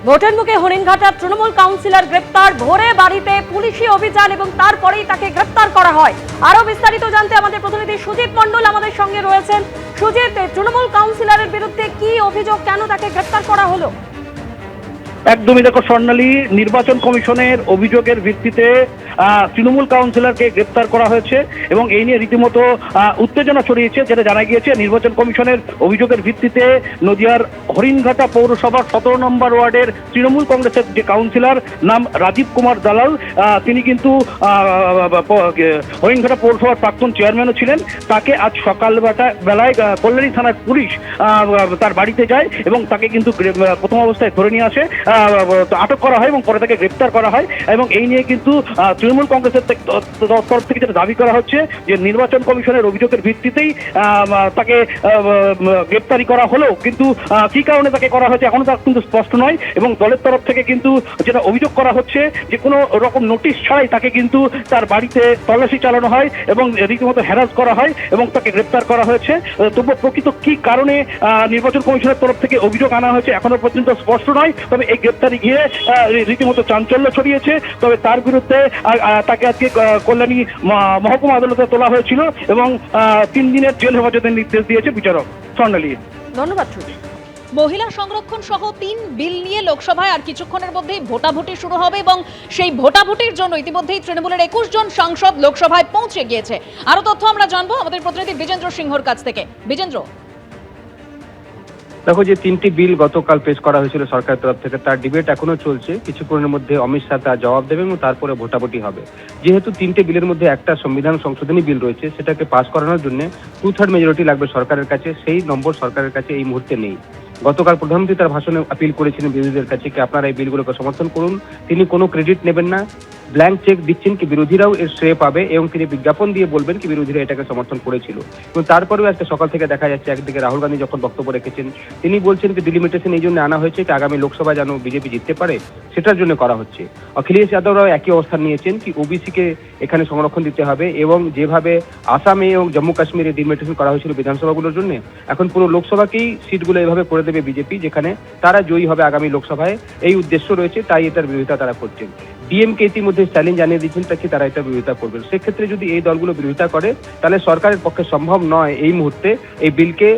ভোটের মুখে হরিণঘাটার তৃণমূল কাউন্সিলর গ্রেপ্তার, ভোরে বাড়িতে পুলিশি অভিযান এবং তারপরেই তাকে গ্রেপ্তার করা হয়। আরো বিস্তারিত জানতে আমাদের প্রতিনিধি সুজিত মণ্ডল আমাদের সঙ্গে রয়েছেন। সুজিত, তৃণমূল কাউন্সিলরের বিরুদ্ধে কি অভিযোগ, কেন তাকে গ্রেপ্তার করা হলো? একদমই দেখো স্বর্ণালী, নির্বাচন কমিশনের অভিযোগের ভিত্তিতে তৃণমূল কাউন্সিলরকে গ্রেপ্তার করা হয়েছে এবং এই নিয়ে রীতিমতো উত্তেজনা ছড়িয়েছে। যেটা জানা গিয়েছে, নির্বাচন কমিশনের অভিযোগের ভিত্তিতে নদিয়ার হরিণঘাটা পৌরসভার 17 নম্বর ওয়ার্ডের তৃণমূল কংগ্রেসের যে কাউন্সিলর, নাম রাজীব কুমার দালাল, তিনি কিন্তু হরিণঘাটা পৌরসভার প্রাক্তন চেয়ারম্যানও ছিলেন। তাকে আজ সকালবেলায় কল্যাণী থানার পুলিশ তার বাড়িতে যায় এবং তাকে কিন্তু প্রথম অবস্থায় ধরে নিয়ে আসে, আটক করা হয় এবং পরে তাকে গ্রেপ্তার করা হয়। এবং এই নিয়ে কিন্তু তৃণমূল কংগ্রেসের তরফ থেকে যেটা দাবি করা হচ্ছে যে নির্বাচন কমিশনের অভিযোগের ভিত্তিতেই তাকে গ্রেপ্তারি করা হলো, কিন্তু কি কারণে তাকে করা হয়েছে এখনো তা কিন্তু স্পষ্ট নয়। এবং দলের তরফ থেকে কিন্তু যেটা অভিযোগ করা হচ্ছে যে কোনো রকম নোটিশ ছাড়াই তাকে কিন্তু তার বাড়িতে তল্লাশি চালানো হয় এবং রীতিমতো হ্যারাস করা হয় এবং তাকে গ্রেপ্তার করা হয়েছে। তবুও প্রকৃত কি কারণে নির্বাচন কমিশনের তরফ থেকে অভিযোগ আনা হয়েছে এখনো পর্যন্ত স্পষ্ট নয়। তবে এই গ্রেপ্তারি ঘিরে রীতিমতো চাঞ্চল্য ছড়িয়েছে। তবে তার বিরুদ্ধে তাকে আজকে কল্যাণী মহকুমা আদালতে তোলা হয়েছিল এবং 3 দিনের জেল হেফাজতের নির্দেশ দিয়েছে বিচারক। স্বর্ণালী, ধন্যবাদ। মহিলা সংরক্ষণ সহ 3 বিল নিয়ে লোকসভায় আর কিছুক্ষণের মধ্যেই ভোটাভুটি শুরু হবে এবং সেই ভোটাভুটির জন্য ইতিমধ্যেই তৃণমূলের 21 জন সাংসদ লোকসভায় পৌঁছে গিয়েছে। আরো তথ্য আমরা জানবো আমাদের প্রতিনিধি বিজেন্দ্র সিংহর কাছ থেকে। বিজেন্দ্র, দেখো, যে 3টি বিল গতকাল পেশ করা হয়েছিল সরকারের তরফ থেকে, তার ডিবেট এখনো চলছে। কিছুক্ষণের মধ্যে অমিত শাহ তার জবাব দেবেন এবং তারপরে ভোটাভুটি হবে। যেহেতু 3টে বিলের মধ্যে একটা সংবিধান সংশোধনী বিল রয়েছে, সেটাকে পাস করানোর জন্য 2/3 মেজরিটি লাগবে সরকারের কাছে। সেই নম্বর সরকারের কাছে এই মুহূর্তে নেই। গতকাল প্রধানমন্ত্রী তার ভাষণে আপিল করেছিলেন বিরোধীদের কাছে কি আপনারা এই বিলগুলোকে সমর্থন করুন। তিনি কোনো ক্রেডিট নেবেন না, ব্ল্যাঙ্ক চেক দিচ্ছেন কি বিরোধীরাও এর শ্রেয় পাবে এবং তিনি বিজ্ঞাপন দিয়ে বলবেন কি বিরোধীরা এটাকে সমর্থন করেছিল। এবং তারপরেও আজকে সকাল থেকে দেখা যাচ্ছে একদিকে রাহুল গান্ধী যখন বক্তব্য রেখেছেন, তিনি বলছেন যে ডিলিমিটেশন এই জন্য আনা হয়েছে কি আগামী লোকসভা যেন বিজেপি জিততে পারে, সেটার জন্য করা হচ্ছে। অখিলেশ যাদবরাও একই অবস্থান নিয়েছেন কি ওবিসিকে এখানে সংরক্ষণ দিতে হবে এবং যেভাবে আসামে এবং জম্মু কাশ্মীরে ডিলিমিটেশন করা হয়েছিল বিধানসভাগুলোর জন্য, এখন পুরো লোকসভাকেই সিটগুলো এভাবে করে দেবে বিজেপি, যেখানে তারা জয়ী হবে আগামী লোকসভায়। এই উদ্দেশ্য রয়েছে, তাই এটার বিরোধিতা তারা করছেন। ডিএমকে ইতিমধ্যে চ্যালেঞ্জ জানিয়ে দিচ্ছেন তাকে তারা এটা বিরোধিতা করবেন। সেক্ষেত্রে যদি এই দলগুলো বিরোধিতা করে তাহলে সরকারের পক্ষে সম্ভব নয় এই মুহূর্তে এই বিলকে,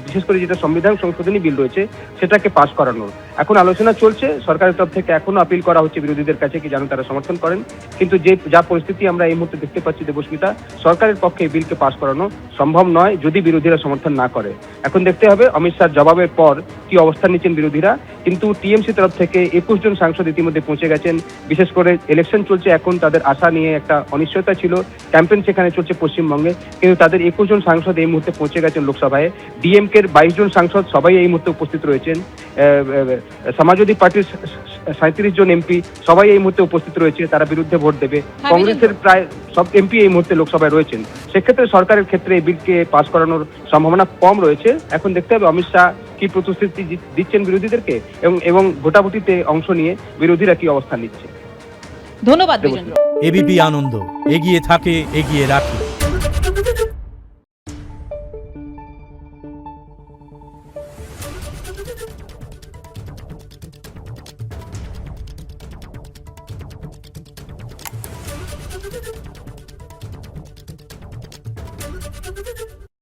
বিশেষ করে যেটা সংবিধান সংশোধনী বিল রয়েছে সেটাকে পাস করানোর। এখন আলোচনা চলছে, সরকারের তরফ থেকে এখনো আপিল করা হচ্ছে বিরোধীদের কাছে কি যেন তারা সমর্থন করেন। কিন্তু যা পরিস্থিতি আমরা এই মুহূর্তে দেখতে পাচ্ছি দেবস্মিতা, সরকারের পক্ষে এই বিলকে পাস করানো সম্ভব নয় যদি বিরোধীরা সমর্থন না করে। এখন দেখতে হবে অমিত শাহর জবাবের পর কি অবস্থান নিচ্ছেন বিরোধীরা। কিন্তু টিএমসি তরফ থেকে 21 জন সাংসদ ইতিমধ্যে পৌঁছে গেছেন। বিশেষ করে ইলেকশন চলছে এখন, তাদের আশা নিয়ে একটা অনিশ্চয়তা ছিল, ক্যাম্পেইন সেখানে চলছে পশ্চিমবঙ্গে, কিন্তু তাদের 21 জন সাংসদ এই মুহূর্তে পৌঁছে গেছেন লোকসভায়। ডিএমকে 22 জন সাংসদ সবাই এই মুহূর্তে উপস্থিত রয়েছেন। সমাজবাদী পার্টির 37 জন এমপি সবাই এই মুহূর্তে উপস্থিত রয়েছে, তারা বিরুদ্ধে ভোট দেবে। কংগ্রেসের প্রায় সব এমপি এই মুহূর্তে লোকসভায় রয়েছেন। সেক্ষেত্রে সরকারের ক্ষেত্রে এই বিলকে পাস করানোর সম্ভাবনা কম রয়েছে। এখন দেখতে হবে অমিত শাহ কি প্রতিশ্রুতি দিচ্ছেন বিরোধীদেরকে এবং ভোটাভুটিতে অংশ নিয়ে বিরোধীরা কি অবস্থান নিচ্ছে। ধন্যবাদ বিজেন্দ্র। এবিপি আনন্দ, এগিয়ে থাকে, এগিয়ে রাখে।